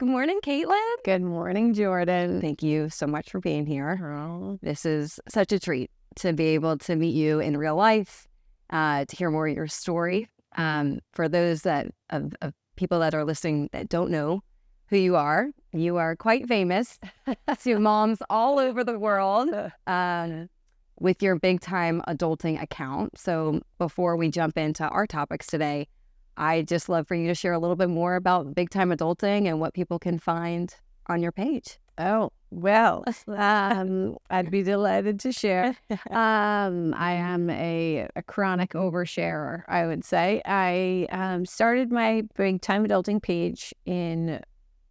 Good morning, Caitlin. Good morning, Jordan. Thank you so much for being here. Oh, This is such a treat to be able to meet you in real life, to hear more of your story. For those of people that are listening that don't know who you are quite famous to moms all over the world with your Big Time Adulting account. So before we jump into our topics today, I just love for you to share a little bit more about Big Time Adulting and what people can find on your page. well, I'd be delighted to share. I am a chronic oversharer, I would say. I started my Big Time Adulting page in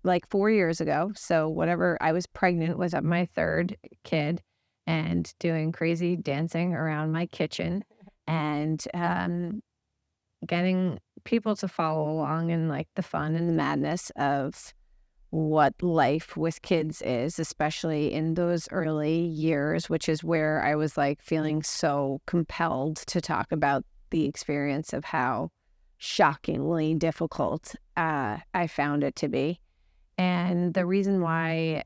like 4 years ago. So whatever, I was pregnant, was my third kid, and doing crazy dancing around my kitchen and getting people to follow along in like the fun and the madness of what life with kids is, especially in those early years, which is where I was like feeling so compelled to talk about the experience of how shockingly difficult I found it to be. And the reason why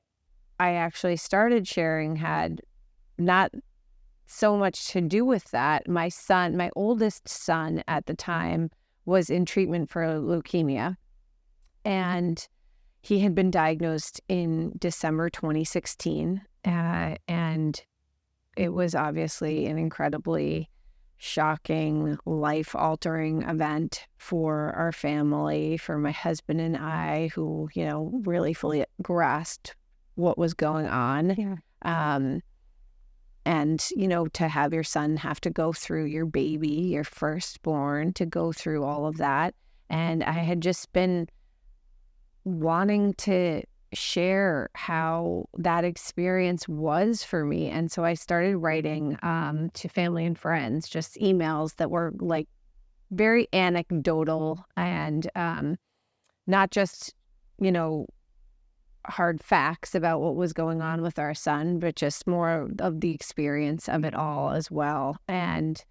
I actually started sharing had not so much to do with that. My oldest son at the time, was in treatment for leukemia, and he had been diagnosed in December 2016, and it was obviously an incredibly shocking, life-altering event for our family, for my husband and I, who, really fully grasped what was going on. Yeah. And, to have your son have to go through, your baby, your firstborn, to go through all of that. And I had just been wanting to share how that experience was for me. And so I started writing to family and friends, just emails that were like very anecdotal and not just, hard facts about what was going on with our son, but just more of the experience of it all as well. And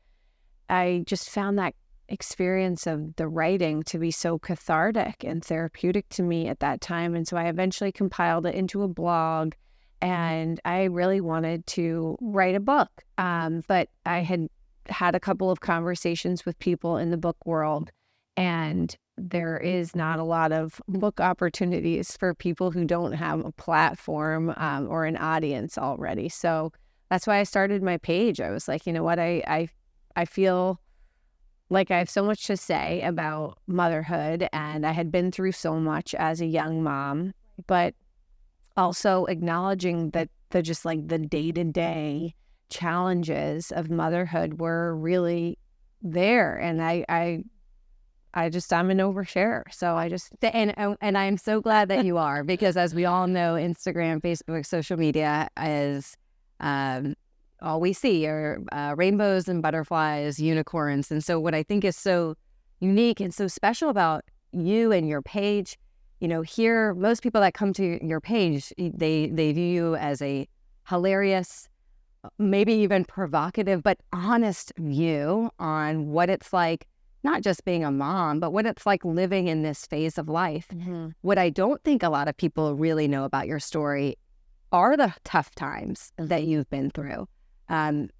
I just found that experience of the writing to be so cathartic and therapeutic to me at that time. And so I eventually compiled it into a blog, and I really wanted to write a book. But I had a couple of conversations with people in the book world, and there is not a lot of book opportunities for people who don't have a platform or an audience already. So that's why I started my page. I was like, you know what, I feel like I have so much to say about motherhood, and I had been through so much as a young mom, but also acknowledging that the day-to-day challenges of motherhood were really there. And I'm an oversharer. So And I'm so glad that you are, because as we all know, Instagram, Facebook, social media is all we see are rainbows and butterflies, unicorns. And so what I think is so unique and so special about you and your page, here, most people that come to your page, they view you as a hilarious, maybe even provocative, but honest view on what it's like, not just being a mom, but what it's like living in this phase of life. Mm-hmm. What I don't think a lot of people really know about your story are the tough times that you've been through. And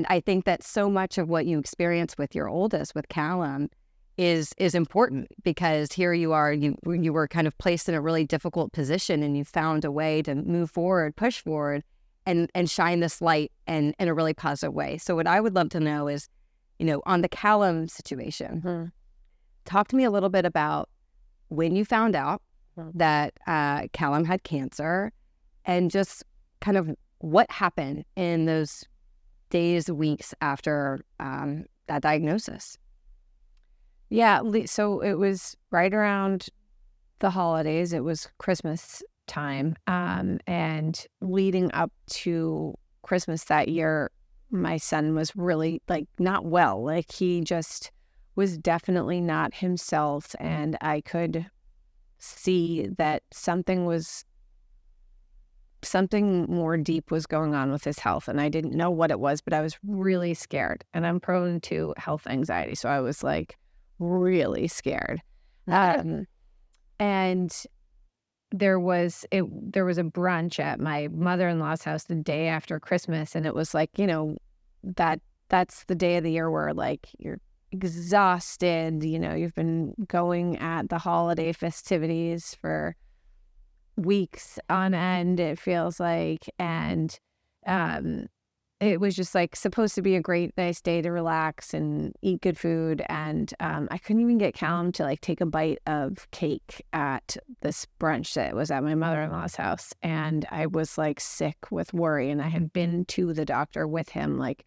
I think that so much of what you experience with your oldest, with Callum, is important, because here you are, you were kind of placed in a really difficult position, and you found a way to move forward, push forward, and shine this light in a really positive way. So what I would love to know is, on the Callum situation, talk to me a little bit about when you found out that Callum had cancer, and just kind of what happened in those days, weeks after that diagnosis. Yeah. So it was right around the holidays. It was Christmas time. And leading up to Christmas that year, my son was really not well. He just was definitely not himself. And I could see that something more deep was going on with his health. And I didn't know what it was, but I was really scared. And I'm prone to health anxiety. So I was really scared. And there was a brunch at my mother-in-law's house the day after Christmas, and it was like, that's the day of the year where like you're exhausted, you've been going at the holiday festivities for weeks on end, it feels like. And it was just like supposed to be a great, nice day to relax and eat good food. And I couldn't even get Callum to like take a bite of cake at this brunch that was at my mother-in-law's house. And I was like sick with worry. And I had been to the doctor with him like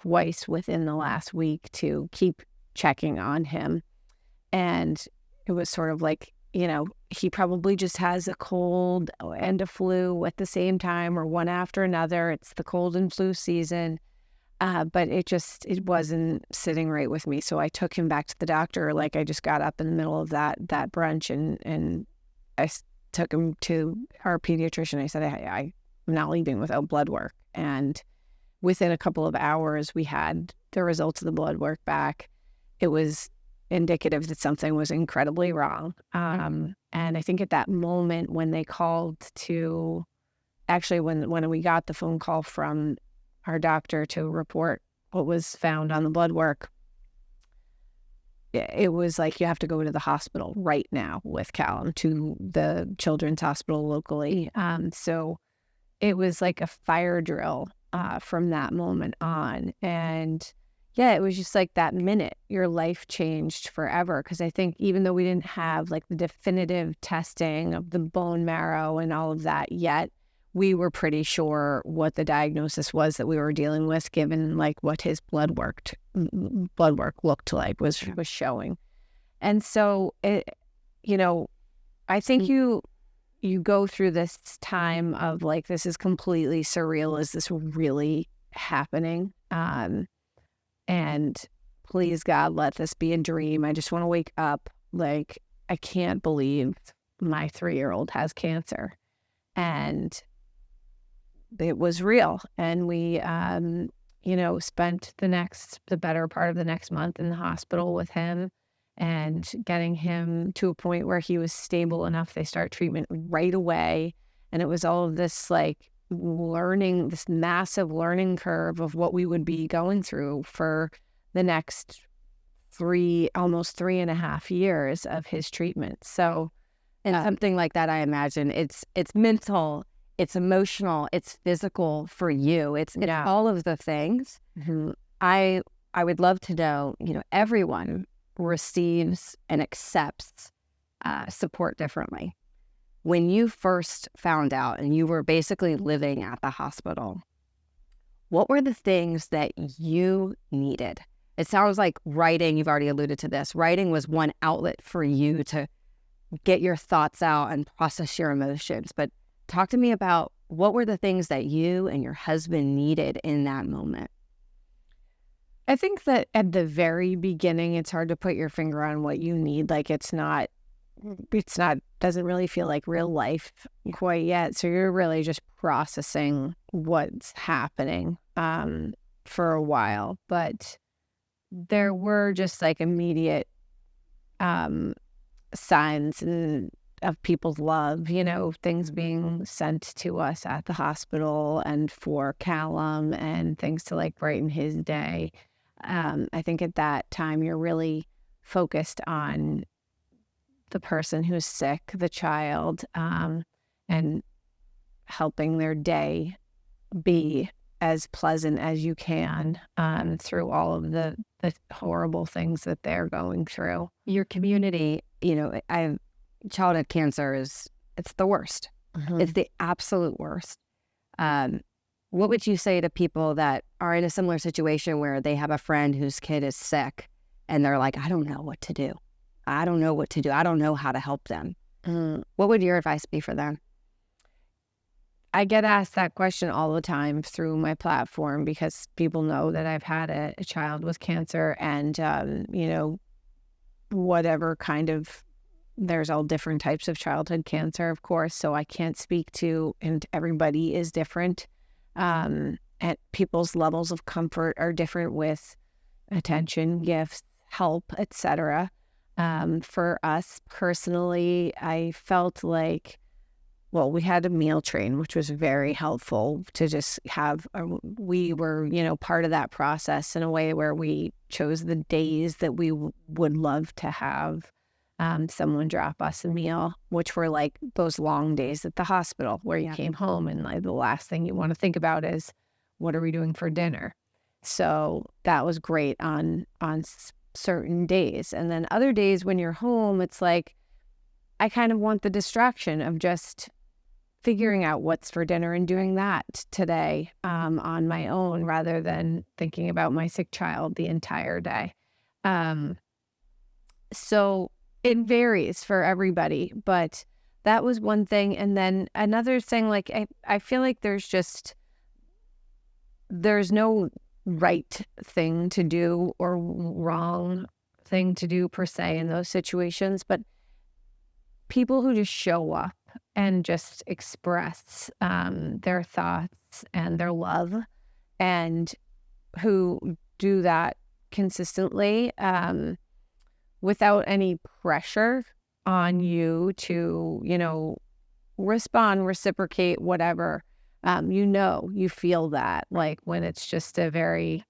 twice within the last week to keep checking on him. And it was sort of like, he probably just has a cold and a flu at the same time or one after another. It's the cold and flu season. But it wasn't sitting right with me. So I took him back to the doctor. Like I just got up in the middle of that brunch and I took him to our pediatrician. I said, I'm not leaving without blood work. And within a couple of hours, we had the results of the blood work back. It was indicative that something was incredibly wrong. And I think at that moment when they called to, actually when we got the phone call from our doctor to report what was found on the blood work, it was like, you have to go to the hospital right now with Callum, to the children's hospital locally. So it was like a fire drill from that moment on. And yeah, it was just like that minute, your life changed forever. Because I think even though we didn't have like the definitive testing of the bone marrow and all of that yet, we were pretty sure what the diagnosis was that we were dealing with, given like what his blood work looked like, was showing. And so it, I think you go through this time of like, this is completely surreal. Is this really happening? And please, God, let this be a dream. I just want to wake up. Like, I can't believe my 3-year-old has cancer. And it was real. And we, spent the better part of the next month in the hospital with him and getting him to a point where he was stable enough. They start treatment right away. And it was all of this like learning, this massive learning curve of what we would be going through for the next almost 3.5 years of his treatment. So, and something like that, I imagine it's mental, it's emotional, it's physical for you. It's all of the things. Mm-hmm. I would love to know, everyone receives and accepts support differently. When you first found out and you were basically living at the hospital, what were the things that you needed? It sounds like writing, you've already alluded to this, writing was one outlet for you to get your thoughts out and process your emotions. But talk to me about what were the things that you and your husband needed in that moment? I think that at the very beginning, it's hard to put your finger on what you need. Like doesn't really feel like real life quite yet. So you're really just processing what's happening for a while. But there were just like immediate signs of people's love, things being sent to us at the hospital and for Callum and things to like brighten his day. I think at that time you're really focused on the person who's sick, the child, and helping their day be as pleasant as you can through all of the horrible things that they're going through. Your community, childhood cancer it's the worst. Mm-hmm. It's the absolute worst. What would you say to people that are in a similar situation where they have a friend whose kid is sick and they're like, I don't know what to do. I don't know what to do. I don't know how to help them. What would your advice be for them? I get asked that question all the time through my platform because people know that I've had a child with cancer and, whatever kind of, there's all different types of childhood cancer, of course. So I can't speak to, and everybody is different. And people's levels of comfort are different with attention, gifts, help, etc. For us personally, I felt like well, we had a meal train, which was very helpful to just have. We were, part of that process in a way where we chose the days that we would love to have someone drop us a meal, which were like those long days at the hospital where you came home and like the last thing you want to think about is what are we doing for dinner. So that was great on certain days, and then other days when you're home, it's like I kind of want the distraction of just figuring out what's for dinner and doing that today on my own rather than thinking about my sick child the entire day. So it varies for everybody, but that was one thing. And then another thing, like I feel like there's no right thing to do or wrong thing to do per se in those situations, but people who just show up and just express their thoughts and their love and who do that consistently without any pressure on you to, respond, reciprocate, whatever. You feel that like when it's just a very,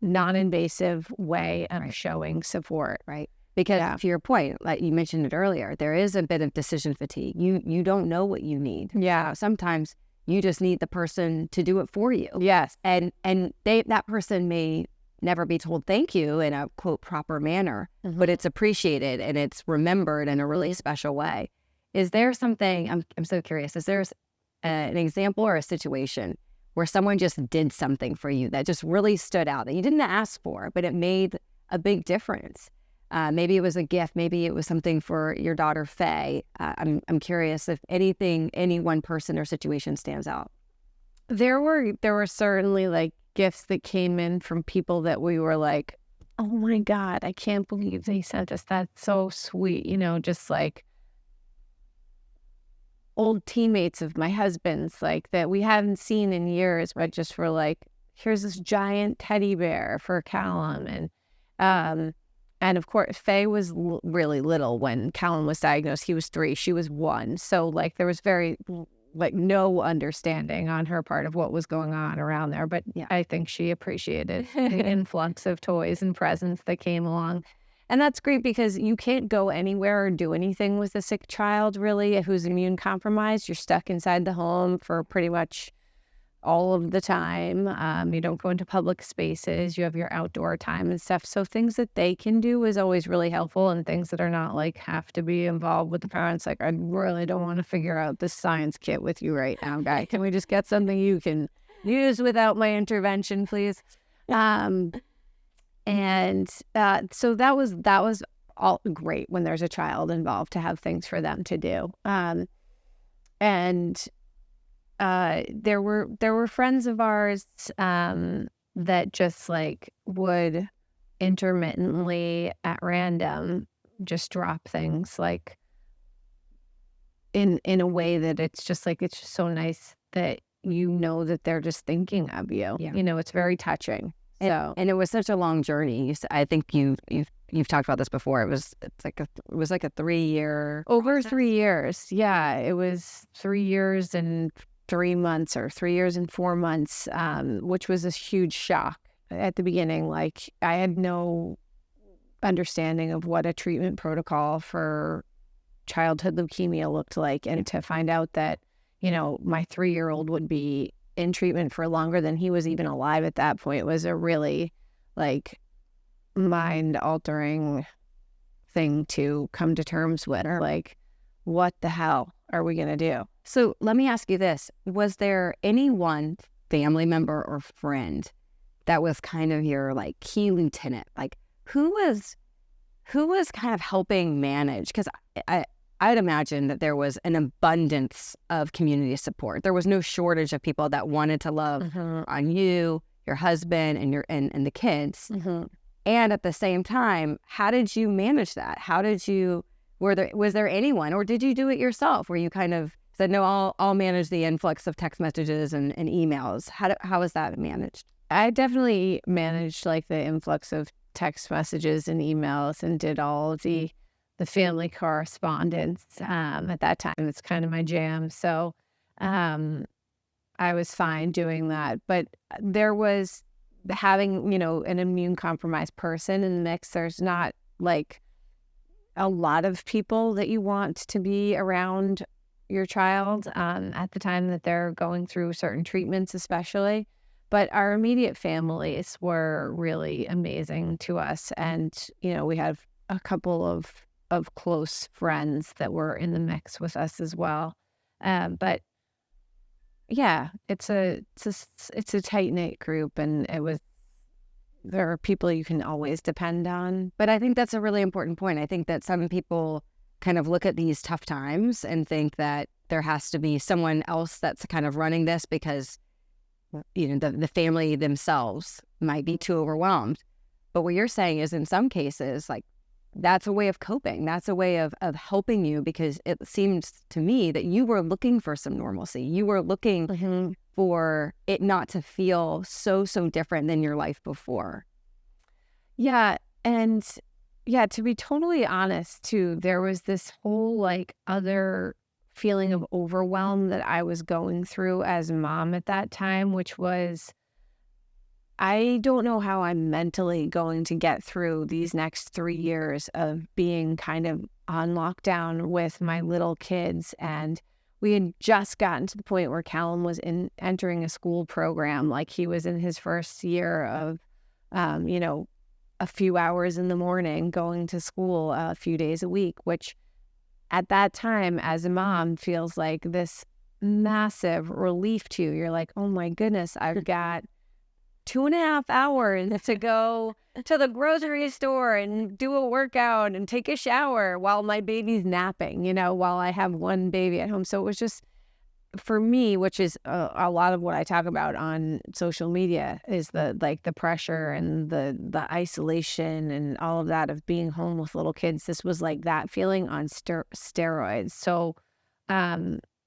non-invasive way of showing support. Right. Because to your point, like you mentioned it earlier, there is a bit of decision fatigue. You don't know what you need. Yeah. Sometimes you just need the person to do it for you. Yes. And that person may never be told thank you in a quote proper manner, but it's appreciated and it's remembered in a really special way. Is there something, I'm so curious, is there an example or a situation where someone just did something for you that just really stood out that you didn't ask for, but it made a big difference? Maybe it was a gift. Maybe it was something for your daughter, Faye. I'm curious if any one person or situation stands out. There were certainly like gifts that came in from people that we were like, oh my God, I can't believe they sent us. That's so sweet. Just like old teammates of my husband's, like that we hadn't seen in years, but just were like, here's this giant teddy bear for Callum. And of course, Faye was really little when Callum was diagnosed. He was 3, she was 1. So like there was very no understanding on her part of what was going on around there. But I think she appreciated the influx of toys and presents that came along. And that's great because you can't go anywhere or do anything with a sick child, really, who's immune compromised. You're stuck inside the home for pretty much all of the time. You don't go into public spaces. You have your outdoor time and stuff. So things that they can do is always really helpful, and things that are not like have to be involved with the parents. Like, I really don't want to figure out this science kit with you right now, guy. Can we just get something you can use without my intervention, please? So that was all great when there's a child involved to have things for them to do. There were friends of ours that just like would intermittently at random just drop things like in a way that it's just so nice that that they're just thinking of you. Yeah. It's very touching. And it was such a long journey. I think you've talked about this before. It was like a 3-year over 3 years. Yeah, it was 3 years and 3 months or 3 years and 4 months, which was a huge shock at the beginning. Like I had no understanding of what a treatment protocol for childhood leukemia looked like, and to find out that my 3-year-old would be in treatment for longer than he was even alive at that point was a really like mind-altering thing to come to terms with. Like, what the hell are we gonna do? So let me ask you this. Was there any one family member or friend that was kind of your like key lieutenant? Like who was kind of helping manage? Because I'd imagine that there was an abundance of community support. There was no shortage of people that wanted to love on you, your husband, and the kids. And at the same time, how did you manage that? Was there anyone, or did you do it yourself where you kind of said, no, I'll manage the influx of text messages and emails? How was that managed? I definitely managed like the influx of text messages and emails and did all of the the family correspondence at that time. It's kind of my jam. So I was fine doing that. But there was having, an immune compromised person in the mix. There's not like a lot of people that you want to be around your child at the time that they're going through certain treatments, especially. But our immediate families were really amazing to us. And, we have a couple of close friends that were in the mix with us as well. But yeah, it's a tight knit group, and there are people you can always depend on. But I think that's a really important point. I think that some people kind of look at these tough times and think that there has to be someone else that's kind of running this because, the family themselves might be too overwhelmed. But what you're saying is in some cases, like, that's a way of coping. That's a way of helping you, because it seems to me that you were looking for some normalcy. You were looking for it not to feel so different than your life before. Yeah. And yeah, to be totally honest too, there was this whole like other feeling of overwhelm that I was going through as a mom at that time, which was, I don't know how I'm mentally going to get through these next 3 years of being kind of on lockdown with my little kids. And we had just gotten to the point where Callum was entering a school program. Like, he was in his first year of, a few hours in the morning going to school a few days a week, which at that time as a mom feels like this massive relief to you. You're like, oh my goodness, I've got 2.5 hours to go to the grocery store and do a workout and take a shower while my baby's napping, while I have one baby at home. So it was just, for me, which is a lot of what I talk about on social media, is the pressure and the isolation and all of that of being home with little kids. This was like that feeling on steroids. So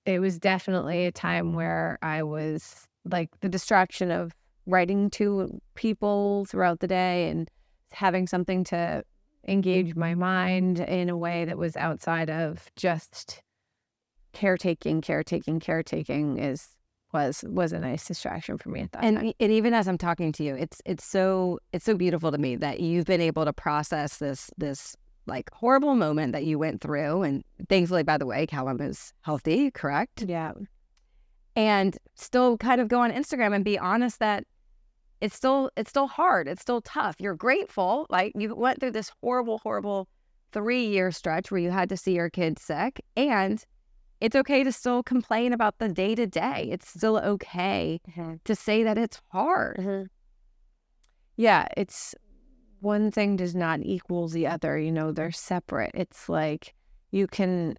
it was definitely a time where I was like the distraction of writing to people throughout the day and having something to engage my mind in a way that was outside of just caretaking was a nice distraction for me at that time. And even as I'm talking to you, it's so beautiful to me that you've been able to process this like horrible moment that you went through. And thankfully, by the way, Callum is healthy, correct? Yeah. And still kind of go on Instagram and be honest that it's still hard. It's still tough. You're grateful. Like, you went through this horrible 3-year stretch where you had to see your kids sick, and it's okay to still complain about the day to day. It's still okay to say that it's hard. Yeah, it's one thing does not equal the other. They're separate. It's like you can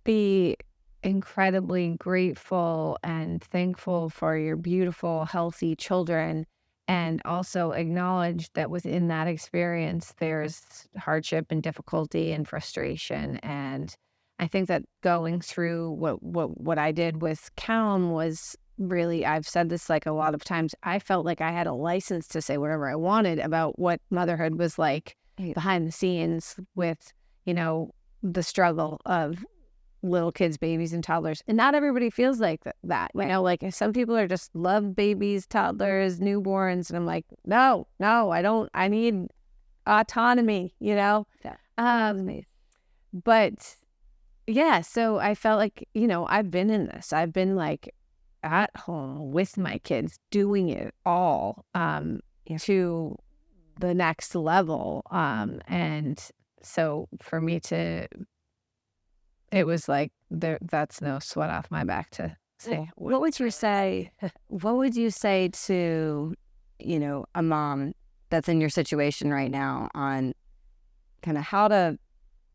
be incredibly grateful and thankful for your beautiful, healthy children, and also acknowledge that within that experience, there's hardship and difficulty and frustration. And I think that going through what I did with Callum was really, I've said this like a lot of times, I felt like I had a license to say whatever I wanted about what motherhood was like behind the scenes with, the struggle of little kids, babies, and toddlers. And not everybody feels like that. Like some people are just love babies, toddlers, newborns. And I'm like, no, I don't. I need autonomy, Yeah. But yeah, so I felt like, I've been in this. I've been like at home with my kids doing it all to the next level. And so for me it was like, that's no sweat off my back to say. What would you say? What would you say to, a mom that's in your situation right now on kind of how to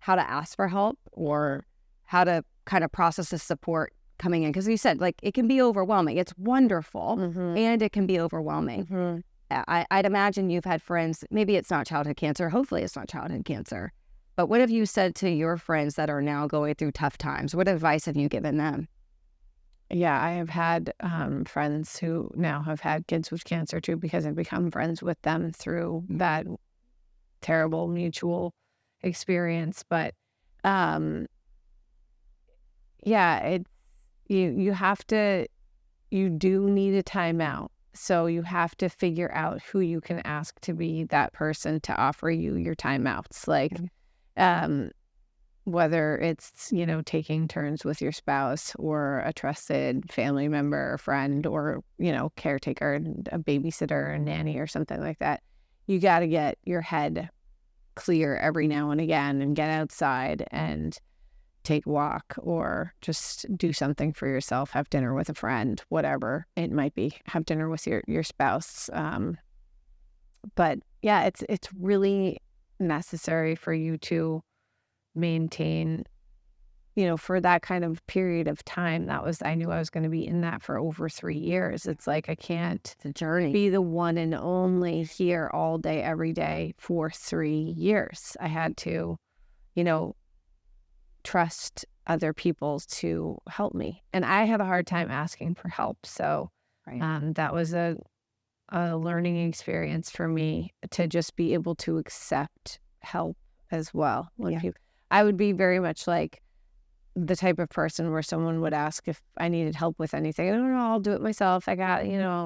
ask for help, or how to kind of process the support coming in? Because you said, like, it can be overwhelming. It's wonderful, and it can be overwhelming. I'd imagine you've had friends, maybe it's not childhood cancer, hopefully it's not childhood cancer, but what have you said to your friends that are now going through tough times? What advice have you given them? Yeah, I have had friends who now have had kids with cancer too, because I've become friends with them through that terrible mutual experience. But yeah, it's you have to, you do need a timeout. So you have to figure out who you can ask to be that person to offer you your timeouts. Like, whether it's, taking turns with your spouse or a trusted family member or friend or, caretaker, a babysitter, a nanny or something like that. You got to get your head clear every now and again and get outside and take a walk or just do something for yourself, have dinner with a friend, whatever it might be, have dinner with your spouse. But yeah, it's really necessary for you to maintain, for that kind of period of time. I knew I was going to be in that for over 3 years. It's like, I can't It's a journey. be the one and only here all day, every day for 3 years. I had to, trust other people to help me. And I have a hard time asking for help. So Right. that was a learning experience for me, to just be able to accept help as well. When Yeah. I would be very much like the type of person where someone would ask if I needed help with anything. I don't know, I'll do it myself. I got,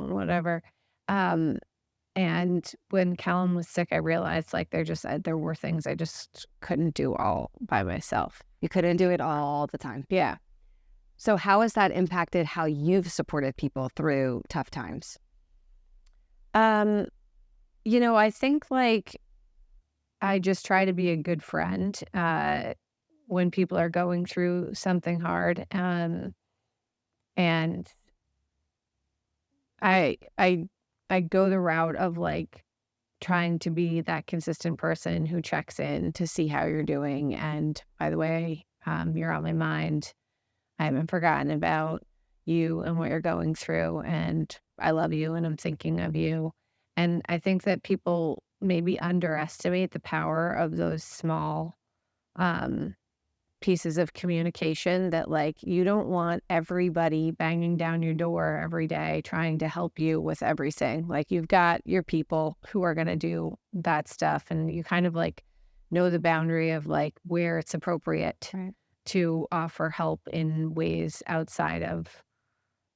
whatever. And when Callum was sick, I realized like there were things I just couldn't do all by myself. You couldn't do it all the time. Yeah. So how has that impacted how you've supported people through tough times? I think like I just try to be a good friend when people are going through something hard. And I go the route of like trying to be that consistent person who checks in to see how you're doing. And by the way, you're on my mind. I haven't forgotten about you and what you're going through. And I love you and I'm thinking of you. And I think that people maybe underestimate the power of those small pieces of communication, that like you don't want everybody banging down your door every day trying to help you with everything. Like, you've got your people who are going to do that stuff, and you kind of like know the boundary of like where it's appropriate Right. to offer help in ways outside of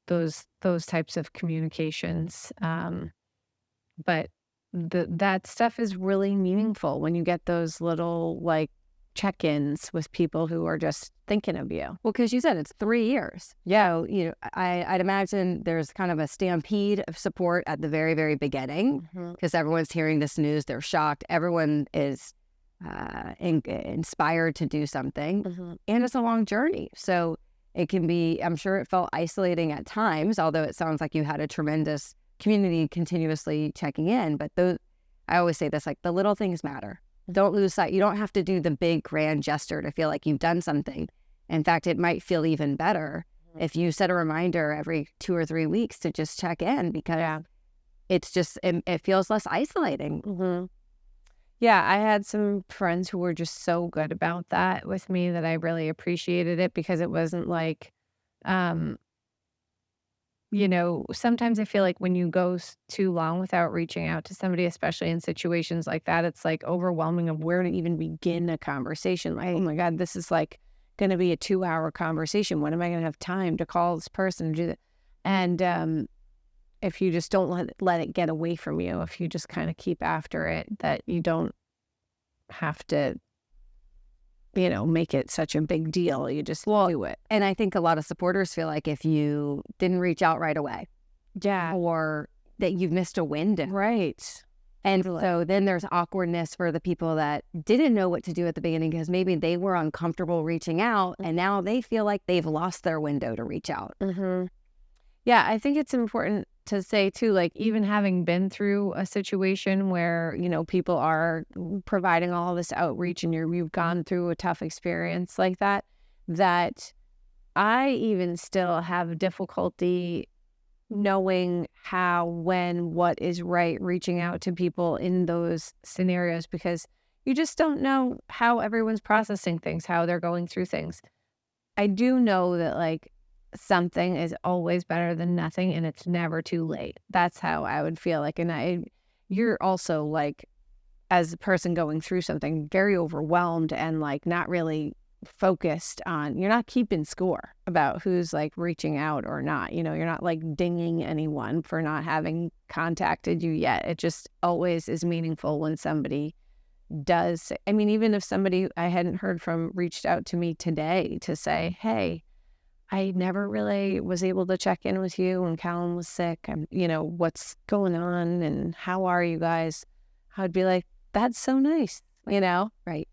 those types of communications. But that stuff is really meaningful when you get those little like check-ins with people who are just thinking of you. Well, because you said it's 3 years. Yeah. So, I'd imagine there's kind of a stampede of support at the very, very beginning, because everyone's hearing this news. They're shocked. Everyone is inspired to do something. And it's a long journey. So it can be, I'm sure it felt isolating at times, although it sounds like you had a tremendous community continuously checking in. But I always say this, like, the little things matter. Don't lose sight. You don't have to do the big grand gesture to feel like you've done something. In fact, it might feel even better if you set a reminder every 2 or 3 weeks to just check in, because it's just, it feels less isolating. Yeah, I had some friends who were just so good about that with me that I really appreciated it, because it wasn't like, sometimes I feel like when you go too long without reaching out to somebody, especially in situations like that, it's like overwhelming of where to even begin a conversation. Like, oh my God, this is like going to be a 2-hour conversation. When am I going to have time to call this person and do that? And if you just don't let it get away from you, if you just kind of keep after it, that you don't have to, make it such a big deal. You just do it. And I think a lot of supporters feel like if you didn't reach out right away, or that you've missed a window. Right. And so then there's awkwardness for the people that didn't know what to do at the beginning, because maybe they were uncomfortable reaching out and now they feel like they've lost their window to reach out. Yeah, I think it's important to say too, like, even having been through a situation where, people are providing all this outreach and you've gone through a tough experience like that, that I even still have difficulty knowing how, when, what is right, reaching out to people in those scenarios, because you just don't know how everyone's processing things, how they're going through things. I do know that like something is always better than nothing, and it's never too late. That's how I would feel like. And you're also like as a person going through something, very overwhelmed and like not really focused on, you're not keeping score about who's like reaching out or not. You know, you're not like dinging anyone for not having contacted you yet. It just always is meaningful when somebody does. I mean, even if somebody I hadn't heard from reached out to me today to say, hey, I never really was able to check in with you when Callum was sick. You know, what's going on and how are you guys? I'd be like, that's so nice, you know? Right.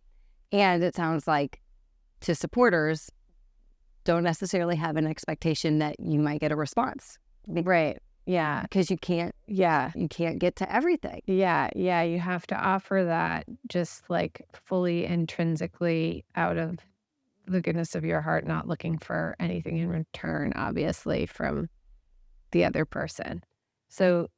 And it sounds like to supporters, don't necessarily have an expectation that you might get a response. Right. Yeah. Because you can't get to everything. Yeah. Yeah. You have to offer that just like fully intrinsically out of the goodness of your heart, not looking for anything in return, obviously, from the other person. So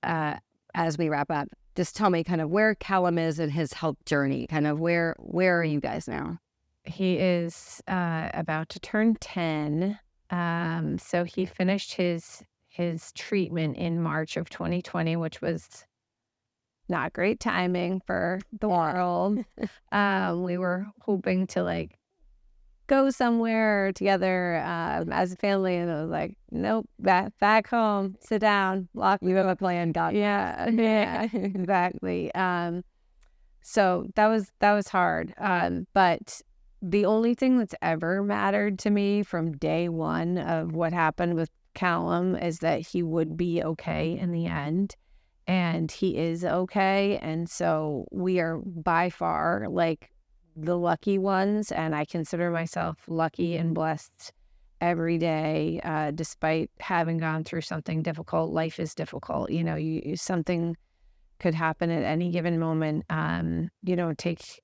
as we wrap up, just tell me kind of where Callum is in his health journey. Kind of where are you guys now? He is about to turn 10. So he finished his treatment in March of 2020, which was not great timing for the world. We were hoping to like go somewhere together as a family, and I was like, nope, back home, sit down, lock. You have a plan, God. Yeah, exactly. So that was hard. But the only thing that's ever mattered to me from day one of what happened with Callum is that he would be okay in the end. And he is okay. And so we are by far like the lucky ones. And I consider myself lucky and blessed every day, despite having gone through something difficult. Life is difficult. You know, something could happen at any given moment. You don't take,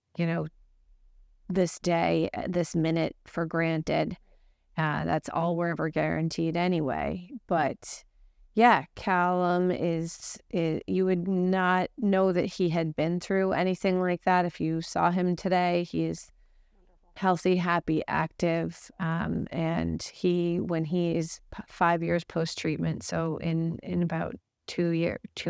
this day, this minute for granted. That's all we're ever guaranteed anyway. But yeah, Callum is, you would not know that he had been through anything like that if you saw him today. He is healthy, happy, active. And when he is 5 years post-treatment, so in about 2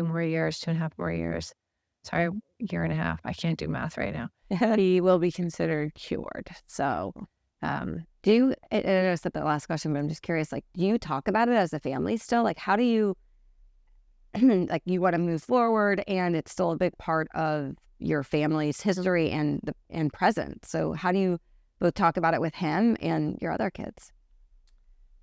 more years, 2.5 more years, sorry, year and a half, I can't do math right now, he will be considered cured. So do you, I know it's the last question, but I'm just curious, like, do you talk about it as a family still? Like, how do you, like, you want to move forward and it's still a big part of your family's history and present. So how do you both talk about it with him and your other kids?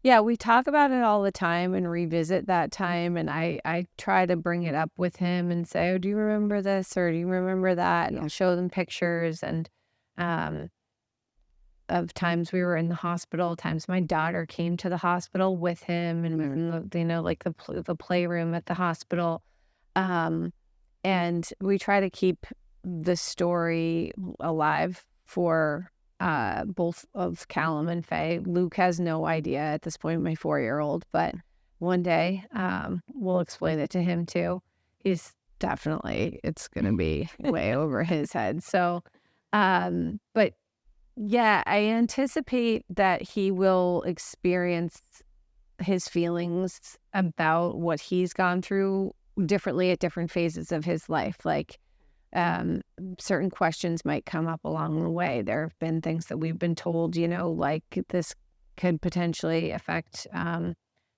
Yeah, we talk about it all the time and revisit that time. And I try to bring it up with him and say, oh, do you remember this or do you remember that? And I'll show them pictures and of times we were in the hospital, times my daughter came to the hospital with him and, like the playroom at the hospital. And we try to keep the story alive for both of Callum and Faye. Luke has no idea at this point, my 4-year-old, but one day we'll explain it to him too. He's definitely, it's going to be way over his head. So, but yeah, I anticipate that he will experience his feelings about what he's gone through differently at different phases of his life. Like, certain questions might come up along the way. There have been things that we've been told, like this could potentially affect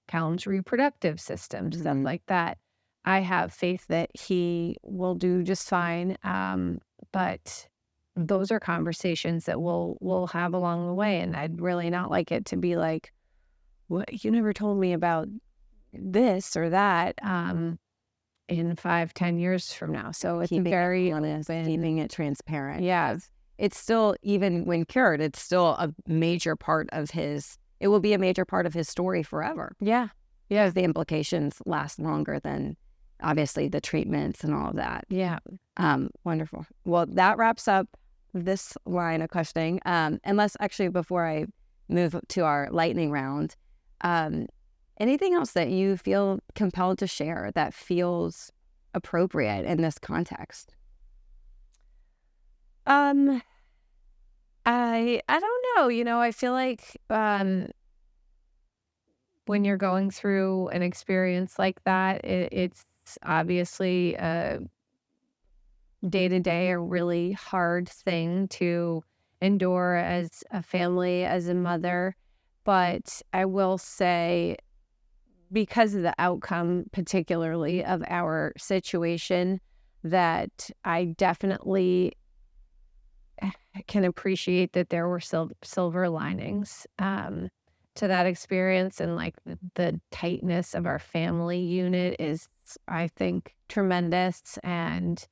Callum's reproductive system, stuff like that. I have faith that he will do just fine. But those are conversations that we'll have along the way. And I'd really not like it to be like, what, you never told me about this or that. In 5-10 years from now. So it's very honest, keeping it transparent. Yeah. It's still, even when cured, it's still a major part of it will be a major part of his story forever. Yeah. Yeah. The implications last longer than obviously the treatments and all of that. Yeah. Wonderful. Well, that wraps up this line of questioning. Unless actually before I move to our lightning round, anything else that you feel compelled to share that feels appropriate in this context? I don't know. I feel like when you're going through an experience like that, it's obviously day to day a really hard thing to endure as a family, as a mother. But I will say, because of the outcome, particularly of our situation, that I definitely can appreciate that there were silver linings to that experience. And like the tightness of our family unit is, I think, tremendous. And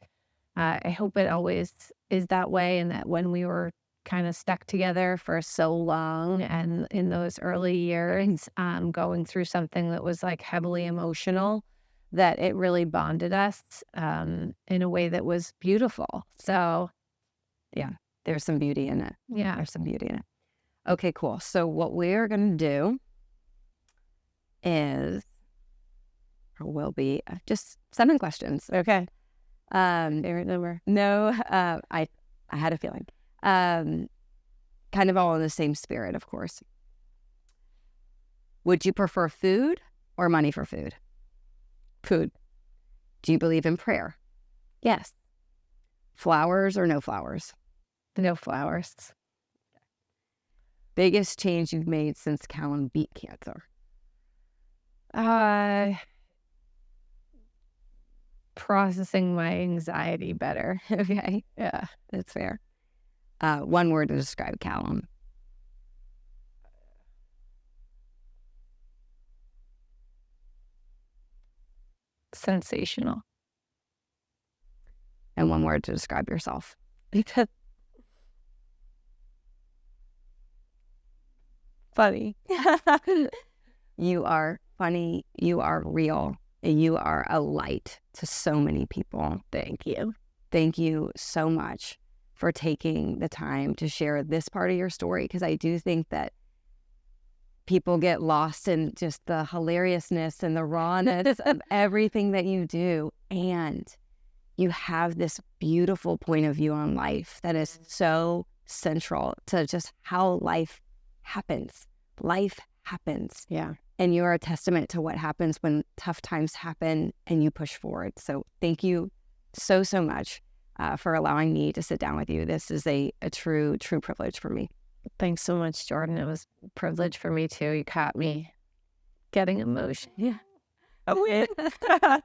I hope it always is that way, and that when we were kind of stuck together for so long and in those early years, going through something that was like heavily emotional, that it really bonded us in a way that was beautiful. So, Yeah, there's some beauty in it. yeah. There's some beauty in it. Okay, cool. So what we're going to do is, or will be, just 7 questions. Okay. Favorite number? No, I had a feeling. Kind of all in the same spirit, of course. Would you prefer food or money for food? Food. Do you believe in prayer? Yes. Flowers or no flowers? No flowers. Biggest change you've made since Callum beat cancer? Processing my anxiety better. Okay, Yeah. that's fair. 1 word to describe Callum. Sensational. And 1 word to describe yourself. Funny. You are funny. You are real. You are a light to so many people. Thank you. Thank you so much for taking the time to share this part of your story, because I do think that people get lost in just the hilariousness and the rawness of everything that you do. And you have this beautiful point of view on life that is so central to just how life happens. Life happens. Yeah. And you're a testament to what happens when tough times happen and you push forward. So thank you so much for allowing me to sit down with you. This is a true privilege for me. Thanks so much, Jordan. It was a privilege for me too. You caught me getting emotional. Yeah. Oh, yeah.